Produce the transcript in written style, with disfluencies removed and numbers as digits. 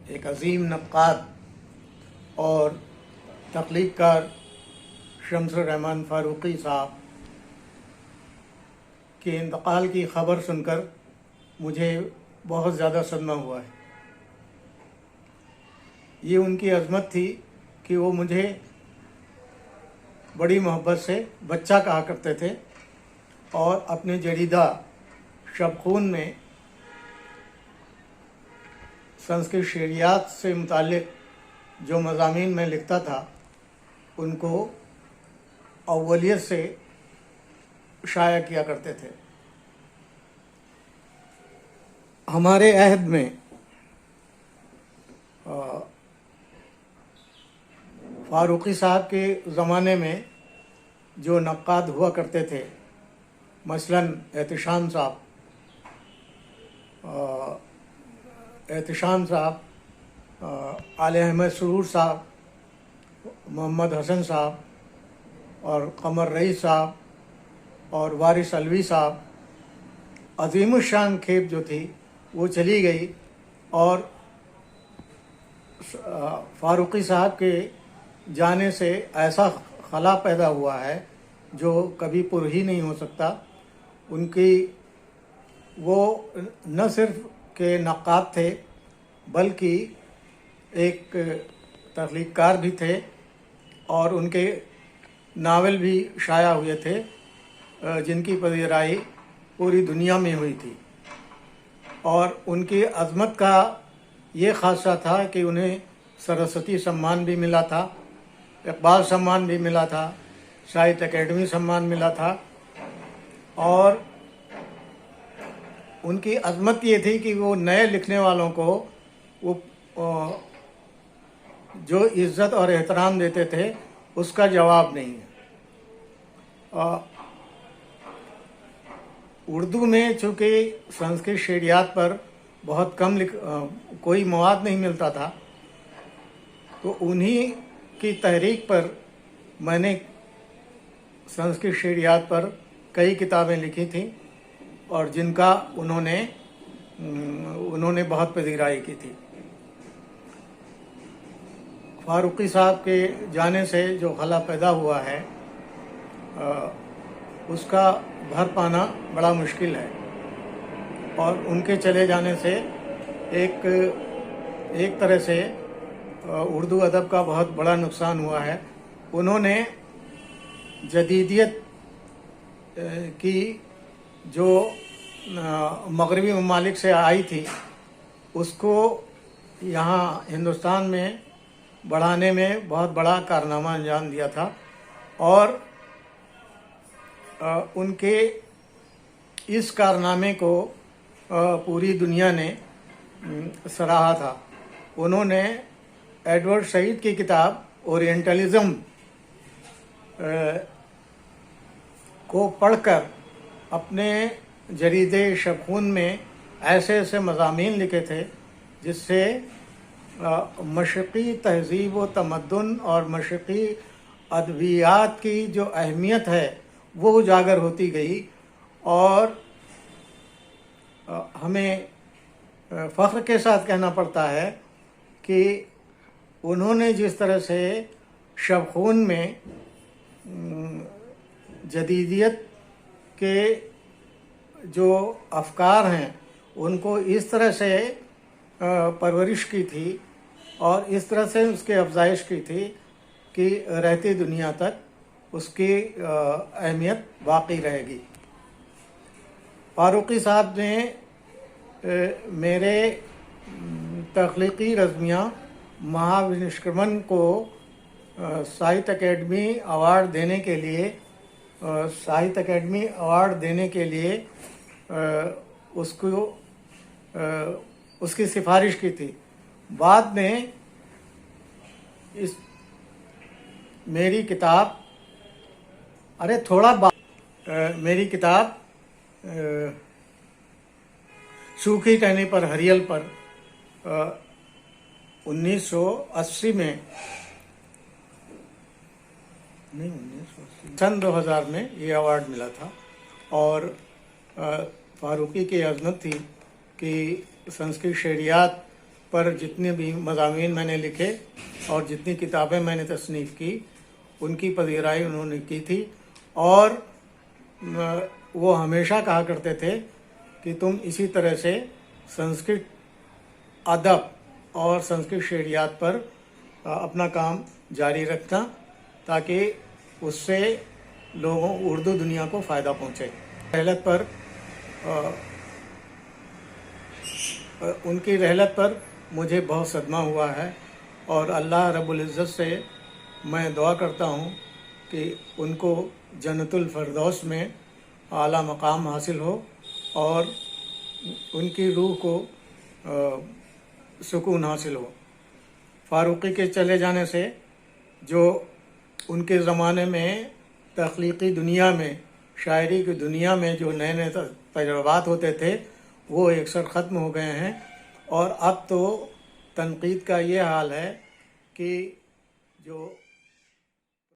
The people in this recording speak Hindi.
एक अजीम नक्काद और तख्लीक़कार शम्सुर रहमान फ़ारूक़ी साहब के इंतकाल की ख़बर सुनकर मुझे बहुत ज़्यादा सदमा हुआ है। ये उनकी अज़मत थी कि वो मुझे बड़ी मोहब्बत से बच्चा कहा करते थे और अपने जरीदा शब-खून में संस्कृत शेरियात से मुताल्लिक़ जो मज़ामीन में लिखता था उनको अव्वलियत से शाया किया करते थे। हमारे अहद में फ़ारूक़ी साहब के ज़माने में जो नक्काद हुआ करते थे, मसलन एहतिशाम साहब, आले अहमद सुरूर साहब, मोहम्मद हसन साहब और कमर रईस साहब और वारिस अलवी साहब, अज़ीमुश्शान खेप जो थी वो चली गई और फ़ारूक़ी साहब के जाने से ऐसा खला पैदा हुआ है जो कभी पुर ही नहीं हो सकता। उनकी वो न सिर्फ के नक्काद थे बल्कि एक तख्लीक़कार भी थे और उनके नावल भी शाया हुए थे जिनकी पज़ीराई पूरी दुनिया में हुई थी। और उनकी अज़मत का ये ख़ासा था कि उन्हें सरस्वती सम्मान भी मिला था, इक़बाल सम्मान भी मिला था, साहित्य अकेडमी सम्मान मिला था। और उनकी अज़मत ये थी कि वो नए लिखने वालों को वो जो इज़्ज़त और एहतराम देते थे उसका जवाब नहीं है। उर्दू में चूँकि संस्कृत शेरियात पर बहुत कम कोई मवाद नहीं मिलता था, तो उन्हीं की तहरीक पर मैंने संस्कृत शेरियात पर कई किताबें लिखी थीं और जिनका उन्होंने बहुत पज़ीराई की थी। फ़ारूक़ी साहब के जाने से जो खला पैदा हुआ है उसका भर पाना बड़ा मुश्किल है और उनके चले जाने से एक तरह से उर्दू अदब का बहुत बड़ा नुकसान हुआ है। उन्होंने जदीदियत की जो मगरबी ममालिक से आई थी उसको यहाँ हिंदुस्तान में बढ़ाने में बहुत बड़ा कारनामा अंजाम दिया था और उनके इस कारनामे को पूरी दुनिया ने सराहा था। उन्होंने एडवर्ड सईद की किताब ओरिएंटलिज्म को पढ़कर अपने जरीदे शब-खून में ऐसे ऐसे मज़ामीन लिखे थे जिससे मशरक़ी तहज़ीब व तमद्दुन और मशरक़ी अदबियात की जो अहमियत है वो उजागर होती गई। और हमें फ़ख्र के साथ कहना पड़ता है कि उन्होंने जिस तरह से शब-खून में जदीदियत के जो अफ़कार हैं उनको इस तरह से परवरिश की थी और इस तरह से उसके अफज़ाइश की थी कि रहती दुनिया तक उसकी अहमियत बाक़ी रहेगी। फ़ारूक़ी साहब ने मेरे तख्लीक़ी रज़्मिया महाविनिष्क्रमण को साहित्य अकेडमी अवार्ड देने के लिए उसकी सिफारिश की थी। बाद में मेरी किताब सूखी टहनी पर हरियल पर 1980 में सन 2000 में ये अवार्ड मिला था। और फ़ारूक़ी की अज़मत थी कि संस्कृत शेरियात पर जितने भी मज़ामीन मैंने लिखे और जितनी किताबें मैंने तसनीफ़ की उनकी पज़ीराई उन्होंने की थी। और वो हमेशा कहा करते थे कि तुम इसी तरह से संस्कृत अदब और संस्कृत शेरियात पर अपना काम जारी रखना, ताकि उससे लोगों उर्दू दुनिया को फ़ायदा पहुँचे। रहलत पर उनकी रहलत पर मुझे बहुत सदमा हुआ है और अल्लाह रब्बुल इज़्ज़त से मैं दुआ करता हूँ कि उनको जन्नतुल फ़िरदौस में आला मकाम हासिल हो और उनकी रूह को सुकून हासिल हो। फ़ारूक़ी के चले जाने से जो उनके ज़माने में तख्लीक़ी दुनिया में, शायरी की दुनिया में जो नए नए तजुर्बात होते थे वो अक्सर ख़त्म हो गए हैं। और अब तो तनक़ीद का ये हाल है कि जो